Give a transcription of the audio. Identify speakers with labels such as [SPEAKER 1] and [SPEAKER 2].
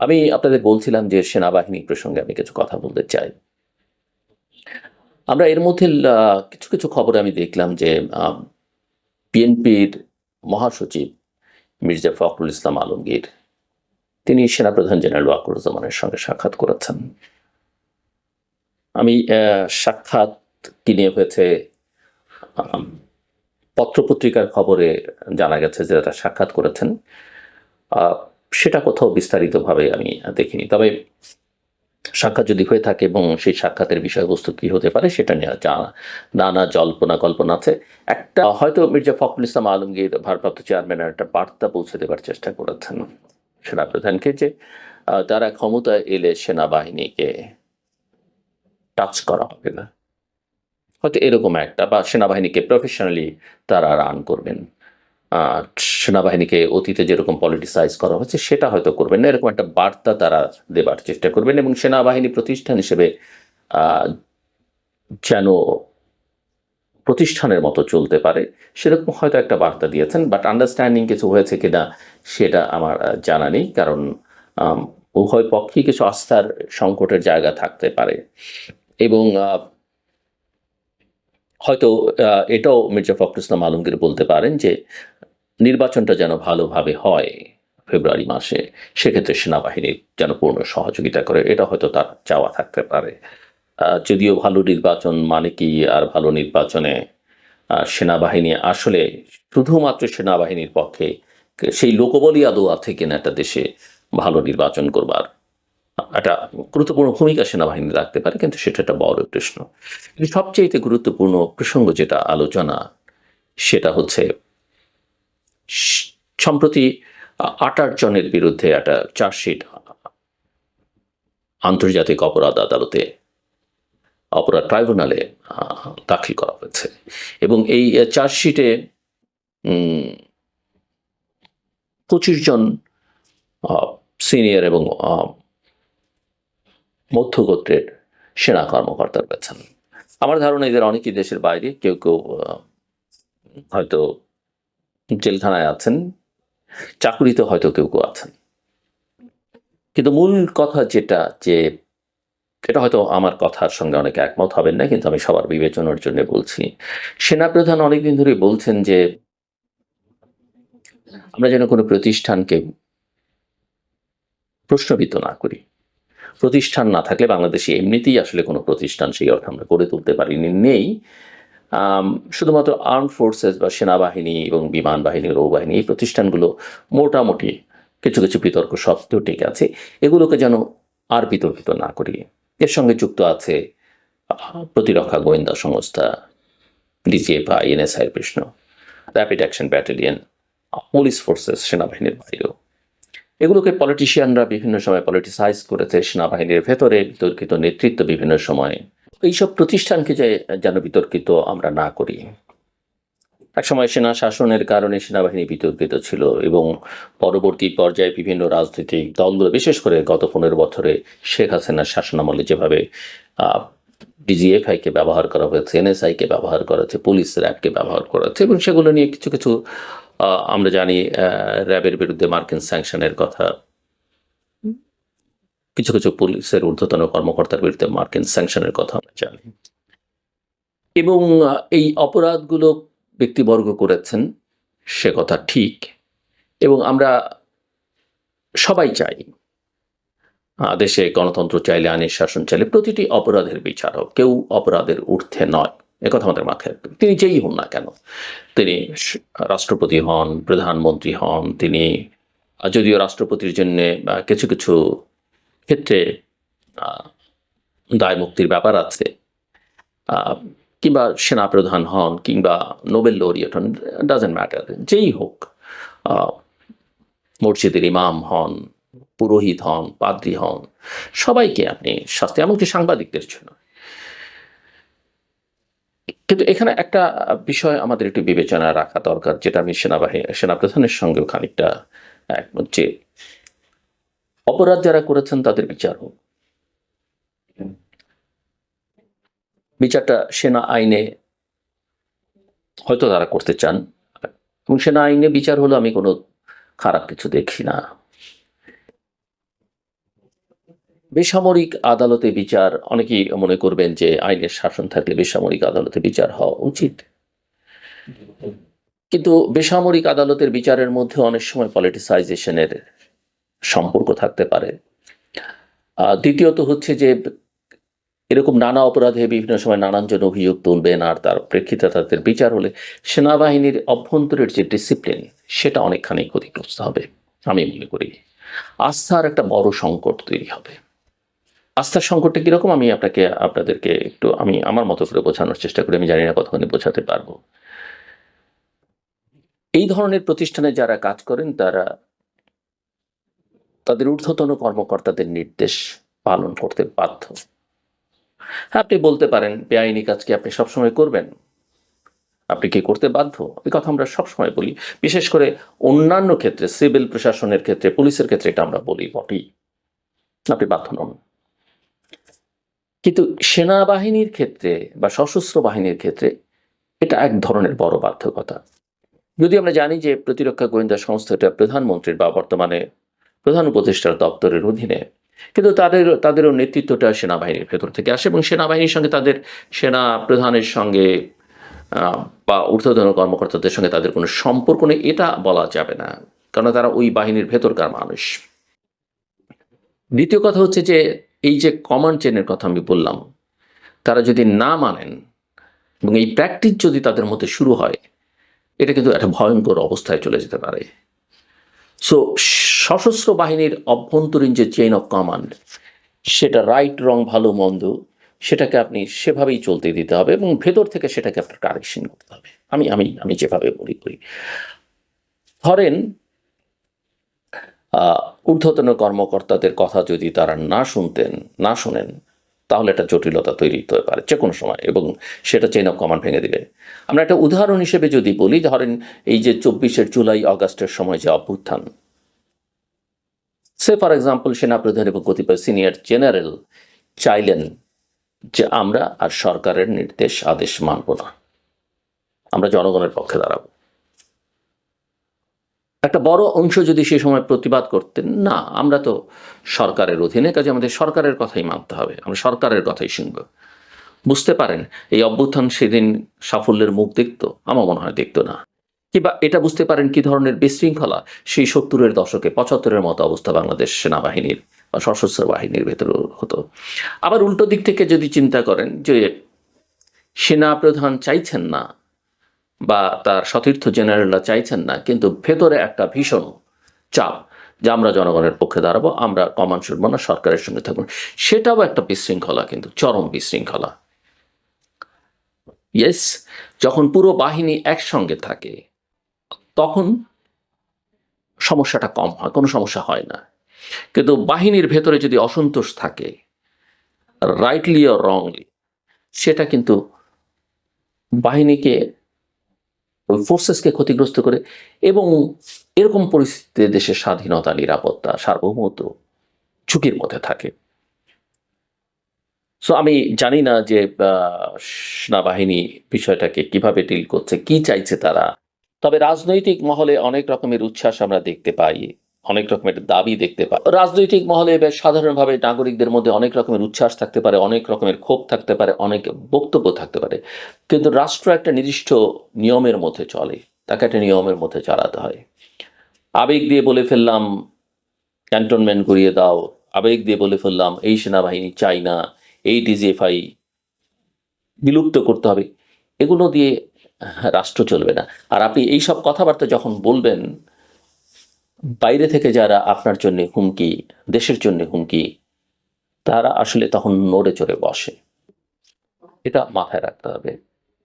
[SPEAKER 1] আমি আপনাদের বলছিলাম যে সেনাবাহিনী প্রসঙ্গে আমি কিছু কথা বলতে চাই। আমরা এর মধ্যে কিছু খবরে আমি দেখলাম যে বিএনপির মহাসচিব মির্জা ফখরুল ইসলাম আলমগীর তিনি সেনাপ্রধান জেনারেল ওয়াকারুজ্জামানের সঙ্গে সাক্ষাৎ করেছেন। আমি সাক্ষাৎ কি নিয়ে হয়েছে আম পত্র-পত্রিকার খবরে জানা গেছে যে তারা সাক্ষাৎ করেছেন। সেটা কোথাও বিস্তারিতভাবে আমি দেখিনি। তবে সাক্ষাৎ যদি হয়ে থাকে এবং সেই সাক্ষাতের বিষয়বস্তু কি হতে পারে সেটা নিয়ে নানা জল্পনা কল্পনা আছে। একটা হয়তো মির্জা ফখরুল ইসলাম আলমগীর ভারপ্রাপ্ত চেয়ারম্যানের একটা বার্তা পৌঁছে দেবার চেষ্টা করেছেন সেনাপ্রধানকে যে তারা ক্ষমতায় এলে সেনাবাহিনীকে টাচ করা হবে না। হয়তো এরকম একটা বা সেনাবাহিনীকে প্রফেশনালি তারা রান করবেন। সেনাবাহিনীকে অতীতে যেরকম পলিটিসাইজ করা হচ্ছে সেটা হয়তো করবেন না। এরকম একটা বার্তা তারা দেবার চেষ্টা করবেন এবং সেনাবাহিনী প্রতিষ্ঠান হিসেবে যেন প্রতিষ্ঠানের মতো চলতে পারে সেরকম হয়তো একটা বার্তা দিয়েছেন। বাট আন্ডারস্ট্যান্ডিং কিছু হয়েছে কিনা সেটা আমার জানা নেই। কারণ উভয় পক্ষেই কিছু আস্থার সংকটের জায়গা থাকতে পারে এবং হয়তো এটাও মির্জা ফখরুল ইসলাম আলমগীর বলতে পারেন যে নির্বাচনটা যেন ভালোভাবে হয় ফেব্রুয়ারি মাসে, সেক্ষেত্রে সেনাবাহিনীর যেন পূর্ণ সহযোগিতা করে, এটা হয়তো তার চাওয়া থাকতে পারে। যদিও ভালো নির্বাচন মানে কি, আর ভালো নির্বাচনে সেনাবাহিনী আসলে শুধুমাত্র সেনাবাহিনীর পক্ষে সেই লোকবলই আদৌ আছে কিনা একটা দেশে ভালো নির্বাচন করবার একটা গুরুত্বপূর্ণ ভূমিকা সেনাবাহিনী রাখতে পারে, কিন্তু সেটা একটা বড় প্রশ্ন। কিন্তু সবচেয়ে গুরুত্বপূর্ণ প্রসঙ্গ যেটা আলোচনা সেটা হচ্ছে সম্প্রতি 28 জনের বিরুদ্ধে একটা চার্জশিট আন্তর্জাতিক অপরাধ আদালতে অপরাধ ট্রাইব্যুনালে দাখিল করা হয়েছে এবং এই চার্জশিটে 25 জন সিনিয়র এবং মধ্যগোত্রের সেনা কর্মকর্তা রয়েছেন। আমার ধারণা এদের অনেকেই দেশের বাইরে, কেউ কেউ হয়তো জেলখানায় আছেন, চাকুরিতে হয়তো কেউ কেউ আছেন। কিন্তু মূল কথা যেটা, যে এটা হয়তো আমার কথার সঙ্গে অনেকে একমত হবেন না, কিন্তু আমি সবার বিবেচনার জন্য বলছি। সেনাপ্রধান অনেকদিন ধরে বলছেন যে আমরা যেন কোনো প্রতিষ্ঠানকে প্রশ্নবিদ্ধ না করি। প্রতিষ্ঠান না থাকলে বাংলাদেশে এমনিতেই আসলে কোনো প্রতিষ্ঠান সেই অর্থে আমরা গড়ে তুলতে পারিনি, নেই। শুধুমাত্র আর্ম ফোর্সেস বা সেনাবাহিনী এবং বিমান বাহিনী, নৌবাহিনী, এই প্রতিষ্ঠানগুলো মোটামুটি কিছু কিছু বিতর্ক সত্ত্বেও টিকে আছে। এগুলোকে যেন আর বিতর্কিত না করি। এর সঙ্গে যুক্ত আছে প্রতিরক্ষা গোয়েন্দা সংস্থা, ডিজিএফআই, এনএসআই প্রশ্ন, rapid action battalion, police forces সেনাবাহিনীর বাইরেও। এগুলোকে পলিটিশিয়ানরা বিভিন্ন সময় পলিটিসাইজ করেছে, সেনাবাহিনীর ভেতরে বিতর্কিত নেতৃত্ব বিভিন্ন সময়ে। এইসব প্রতিষ্ঠানকে যেন বিতর্কিত আমরা না করি। একসময় সেনা শাসনের কারণে সেনাবাহিনী বিতর্কিত ছিল এবং পরবর্তী পর্যায়ে বিভিন্ন রাজনৈতিক দলগুলো, বিশেষ করে গত 15 বছরে শেখ হাসিনার শাসনামলে যেভাবে ডিজিএফআইকে ব্যবহার করা হয়েছে, এনএসআইকে ব্যবহার করা হয়েছে, পুলিশ র্যাবকে ব্যবহার করা হচ্ছে এবং সেগুলো নিয়ে কিছু কিছু আমরা জানি র্যাবের বিরুদ্ধে মার্কিন স্যাংশনের কথা, কিছু কিছু পুলিশের ঊর্ধ্বতন কর্মকর্তার বিরুদ্ধে মার্কিন স্যাংশনের কথা আমরা জানি এবং এই অপরাধগুলো ব্যক্তিবর্গ করেছেন, সে কথা ঠিক। এবং আমরা সবাই চাই দেশে গণতন্ত্র চাইলে, আইনের শাসন চাইলে প্রতিটি অপরাধের বিচার হোক, কেউ অপরাধের ঊর্ধ্বে নয়, একথা আমাদের মাথায় রাখতে হবে। তিনি যেই হন না কেন, তিনি রাষ্ট্রপতি হন, প্রধানমন্ত্রী হন, তিনি যদিও রাষ্ট্রপতির জন্য কিছু কিছু ক্ষেত্রে দায় মুক্তির ব্যাপার আছে, কিংবা সেনাপ্রধান হন, কিংবা নোবেল লরিয়েট হন, ডাজেন্ট ম্যাটার, যেই হোক, মসজিদের ইমাম হন, পুরোহিত হন, পাদ্রী হন, সবাইকে আপনি শাস্তি, এমনকি সাংবাদিকদের জন্য। কিন্তু এখানে একটা বিষয় আমাদের একটু বিবেচনায় রাখা দরকার, যেটা আমি সেনাপ্রধানের সঙ্গেও খানিকটা একমত, যে অপরাধ যারা করেছেন তাদের বিচার হোক। বিচারটা সেনা আইনে হয়তো তারা করতে চান এবং সেনা আইনে বিচার হলো আমি কোনো খারাপ কিছু দেখি না। বেসামরিক আদালতে বিচার, অনেকেই মনে করবেন যে আইনের শাসন থাকলে বেসামরিক আদালতে বিচার হওয়া উচিত, কিন্তু বেসামরিক আদালতের বিচারের মধ্যে অনেক সময় পলিটিসাইজেশনের সম্পর্ক থাকতে পারে। দ্বিতীয়ত হচ্ছে যে এরকম নানা অপরাধে বিভিন্ন সময় নানানজন অভিযোগ তুলবেন, আর তার প্রেক্ষিতে তাদের বিচার হলে সেনাবাহিনীর অভ্যন্তরের যে ডিসিপ্লিন সেটা অনেকখানি ক্ষতিগ্রস্ত হবে। আমি মনে করি আস্থার একটা বড় সংকট তৈরি হবে। আস্থার সংকটটা কিরকম আমি আপনাদেরকে একটু আমি আমার মতো করে বোঝানোর চেষ্টা করি, আমি জানি না কতখানি বোঝাতে পারবো। এই ধরনের প্রতিষ্ঠানে যারা কাজ করেন তারা তাদের ঊর্ধ্বতন কর্মকর্তাদের নির্দেশ পালন করতে বাধ্য। আপনি বলতে পারেন বেআইনি কাজ কি আপনি সবসময় করবেন, আপনি কি করতে বাধ্য, এই কথা আমরা সবসময় বলি, বিশেষ করে অন্যান্য ক্ষেত্রে সিভিল প্রশাসনের ক্ষেত্রে, পুলিশের ক্ষেত্রে এটা আমরা বলি বটেই, আপনি বাধ্য নন। কিন্তু সেনাবাহিনীর ক্ষেত্রে বা সশস্ত্র বাহিনীর ক্ষেত্রে এটা এক ধরনের বড় বাধ্যকতা। যদি আমরা জানি যে প্রতিরক্ষা গোয়েন্দা সংস্থাটা প্রধানমন্ত্রীর বা বর্তমানে প্রধান উপদেষ্টার দপ্তরের অধীনে, কিন্তু তাদেরও নেতৃত্বটা সেনাবাহিনীর ভেতর থেকে আসে, এবং সেনাবাহিনীর সঙ্গে তাদের সেনা প্রধানের সঙ্গে বা ঊর্ধ্বতন কর্মকর্তাদের সঙ্গে তাদের কোনো সম্পর্ক নেই, এটা বলা যাবে না, কারণ তারা ওই বাহিনীর ভেতরকার মানুষ। দ্বিতীয় কথা হচ্ছে যে এই যে কমান্ড চেনের কথা আমি বললাম, তারা যদি না মানেন এবং এই প্র্যাকটিস যদি তাদের মধ্যে শুরু হয়, এটা কিন্তু একটা ভয়ঙ্কর অবস্থায় চলে যেতে পারে। সো সশস্ত্র বাহিনীর অভ্যন্তরীণ যে চেইন অফ কমান্ড, সেটা রাইট রং ভালো মন্দ সেটাকে আপনি সেভাবেই চলতে দিতে হবে, এবং ভেতর থেকে সেটাকে আপনার কারেকশন করতে হবে। আমি আমি আমি যেভাবে মনে করি, ধরেন ঊর্ধ্বতন কর্মকর্তাদের কথা যদি তারা না শোনেন, তাহলে একটা জটিলতা তৈরি হতে পারে যে কোনো সময়, এবং সেটা চেইন অফ কমান্ড ভেঙে দিবে। আমরা একটা উদাহরণ হিসেবে যদি বলি, ধরেন এই যে 24শে জুলাই আগস্টের সময় যে অভ্যুত্থান, সে ফর এক্সাম্পল সেনাপ্রধান এবং কতিপয় সিনিয়র জেনারেল চাইলেন যে আমরা আর সরকারের নির্দেশ আদেশ মানব না, আমরা জনগণের পক্ষে দাঁড়াবো। একটা বড় অংশ যদি সে সময় প্রতিবাদ করতেন, না আমরা তো সরকারের অধীনে, কাজে আমাদের সরকারের কথাই মানতে হবে, আমরা সরকারের কথাই শুনব, বুঝতে পারেন এই অভ্যুত্থান সেদিন সাফল্যের মুখ দেখতো? আমার মনে হয় দেখতো না। কিংবা এটা বুঝতে পারেন কি ধরনের বিশৃঙ্খলা সেই 70-এর দশকে 75-এর মতো অবস্থা বাংলাদেশ সেনাবাহিনীর বা সশস্ত্র বাহিনীর ভেতরে হতো। আবার উল্টো দিক থেকে যদি চিন্তা করেন যে সেনা প্রধান চাইছেন না বা তার সতীর্থ জেনারেলরা চাইছেন না, কিন্তু ভেতরে একটা ভীষণ চাপ যে আমরা জনগণের পক্ষে দাঁড়াবো, আমরা কমান্ড শুনবো না, সরকারের সঙ্গে থাকবো, সেটাও একটা বিশৃঙ্খলা, কিন্তু চরম বিশৃঙ্খলা। ইয়েস, যখন পুরো বাহিনী একসঙ্গে থাকে তখন সমস্যাটা কম হয়, কোনো সমস্যা হয় না। কিন্তু বাহিনীর ভেতরে যদি অসন্তোষ থাকে, রাইটলি অর রংলি, সেটা কিন্তু বাহিনীকে, ওই ফোর্সেসকে ক্ষতিগ্রস্ত করে, এবং এরকম পরিস্থিতিতে দেশের স্বাধীনতা, নিরাপত্তা, সার্বভৌমত্ব ঝুঁকির মধ্যে থাকে। সো আমি জানি না যে সেনাবাহিনী বিষয়টাকে কিভাবে ডিল করছে, কি চাইছে তারা। তবে রাজনৈতিক মহলে অনেক রকমের উচ্ছ্বাস আমরা দেখতে পাই, অনেক রকমের দাবি দেখতে পাই। রাজনৈতিক মহলে বেশ সাধারণভাবে নাগরিকদের মধ্যে অনেক রকমের উচ্ছ্বাস থাকতে পারে, অনেক রকমের ক্ষোভ থাকতে পারে, অনেক বক্তব্য থাকতে পারে, কিন্তু রাষ্ট্র একটা নির্দিষ্ট নিয়মের মধ্যে চলে, তাকে একটা নিয়মের মধ্যে চালাতে হয়। আবেগ দিয়ে বলে ফেললাম ক্যান্টনমেন্ট গড়িয়ে দাও, আবেগ দিয়ে বলে ফেললাম এই সেনাবাহিনী চাই না, এই ডিজিএফআই বিলুপ্ত করতে হবে, এগুলো দিয়ে রাষ্ট্র চলবে না। আর আপনি এইসব কথাবার্তা যখন বলবেন, বাইরে থেকে যারা আপনার জন্য হুমকি, দেশের জন্য হুমকি, তারা আসলে তখন নড়ে চড়ে বসে। এটা মাথায় রাখতে হবে।